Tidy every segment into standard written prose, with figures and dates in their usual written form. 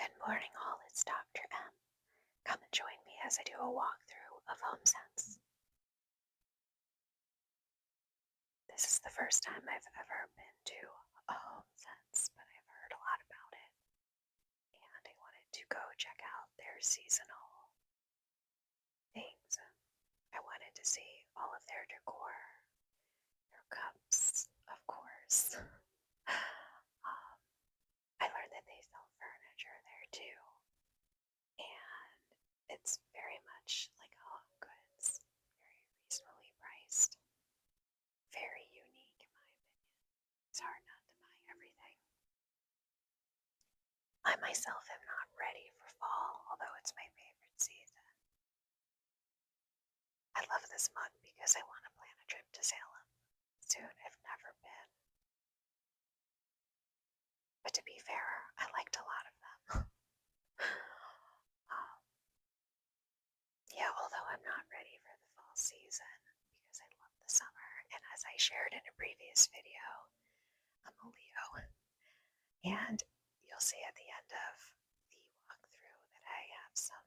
Good morning, all. It's Dr. M. Come and join me as I do a walkthrough of Homesense. This is the first time I've ever been to a Homesense, but I've heard a lot about it, and I wanted to go check out their seasonal things. I wanted to see all of their decor, their cups, of course. I learned that they sell furniture there too, and it's very much like home goods, very reasonably priced, very unique in my opinion. It's hard not to buy everything. I myself am not ready for fall, although it's my favorite season. I love this mug because I want to plan a trip to Salem soon. I've never been. But to be fair, I liked a lot of them. um, yeah, although I'm not ready for the fall season because I love the summer. And as I shared in a previous video, I'm a Leo. And you'll see at the end of the walkthrough that I have some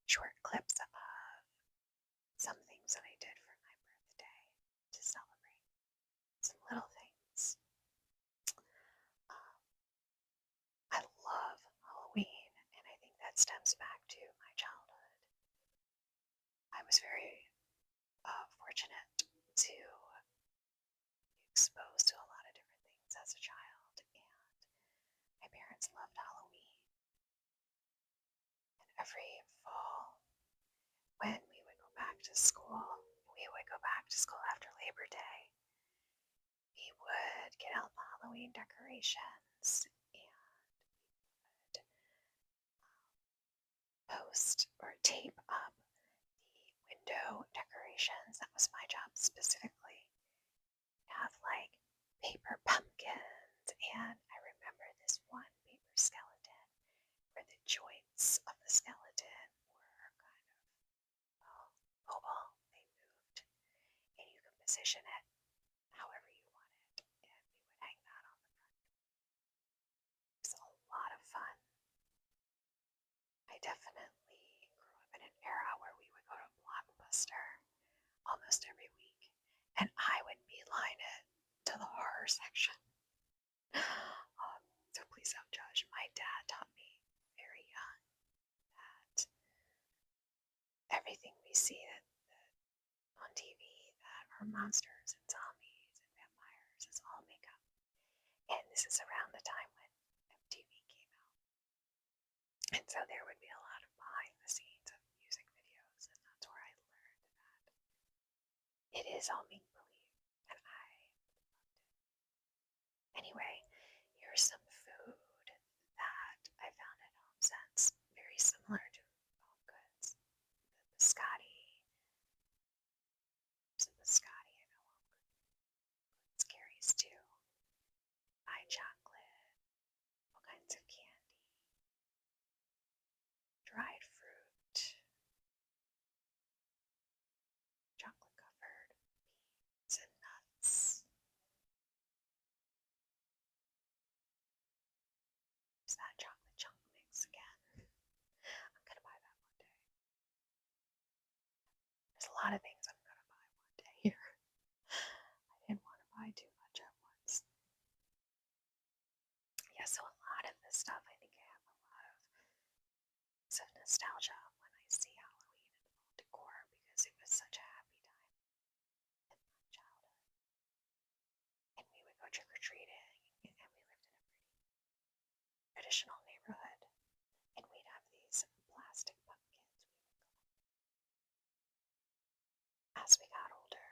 short clips of some things that I did for my birthday to celebrate. Some little things. Um, I love Halloween, and I think that stems back to my childhood. I was very fortunate to be exposed to a lot of different things as a child, and my parents loved Halloween. And every fall, when we would go back to school, after Labor Day. We would get out the Halloween decorations and post or tape up the window decorations. That was my job specifically. Have like paper pumpkins, and I remember this one paper skeleton where the joints of the skeleton were kind of mobile. They moved, and you could position it however you wanted, and we would hang that on the front. It was a lot of fun. I definitely grew up in an era where we would go to Blockbuster almost every week, and I would beeline it to the horror section. So please don't judge. My dad taught me very young that everything we see on TV that are monsters and zombies and vampires is all makeup. And this is around the time when MTV came out. And so there would be a lot of behind the scenes of music videos, and that's where I learned that it is all make believe, and I loved it. Anyway, here's some food that I found at Homesense, very similar to Home Goods. The biscotti, I know Home Goods carries too. High chocolate, all kinds of candy, dried fruit, chocolate covered beans and nuts. There's that chocolate chunk mix again. I'm gonna buy that one day. There's a lot of things I'm gonna buy one day here. I didn't want to buy too much at once. Yeah, so a lot of this stuff, I think I have a lot of nostalgia when I see Halloween and fall decor because it was such a happy time in my childhood. And we would go trick or treating, and we lived in a pretty traditional neighborhood, and we'd have these plastic pumpkins we would collect. As we got older,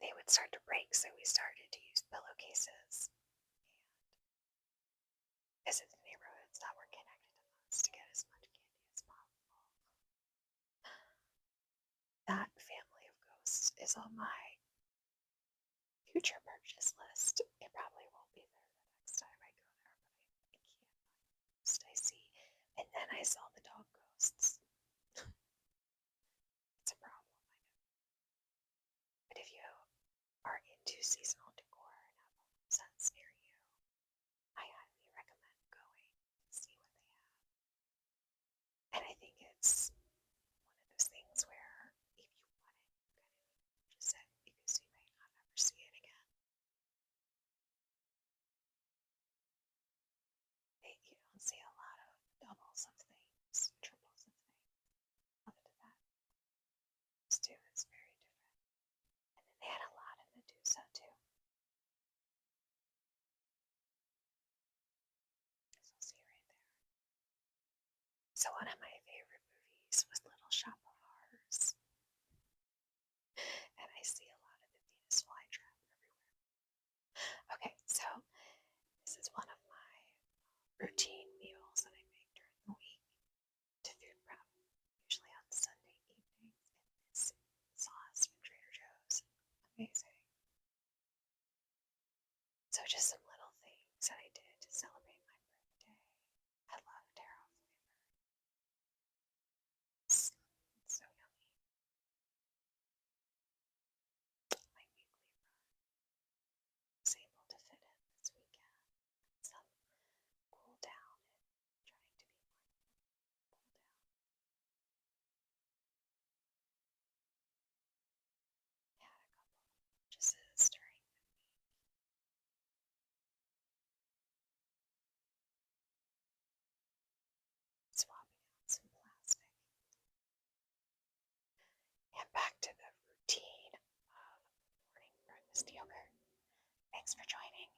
they would start to break, so we started to use pillowcases and visit the neighborhoods that were connected to us to get as much candy as possible. That family of ghosts is on my future purchase list. It probably won't be there the next time I go there, but I can't find the ghost I see. And then I saw the dog ghosts. It's a problem, I know. But if you are into seasonal decor and have a sense near you, I highly recommend going to see what So one of my favorite movies was Little Shop of Horrors, and I see a lot of the Venus flytrap everywhere. Okay, so this is one of my routine meals that I make during the week to food prep, usually on Sunday evenings. And this sauce from Trader Joe's, amazing. So just some little things that I did to celebrate my birthday. I love taro flavor. It's so yummy. My weekly run was able to fit in this weekend. Some cool down and trying to be mindful cool down. Had a couple of purchases during the week. Swapping out some plastic. And back to the routine of morning breakfast yogurt. Thanks for joining.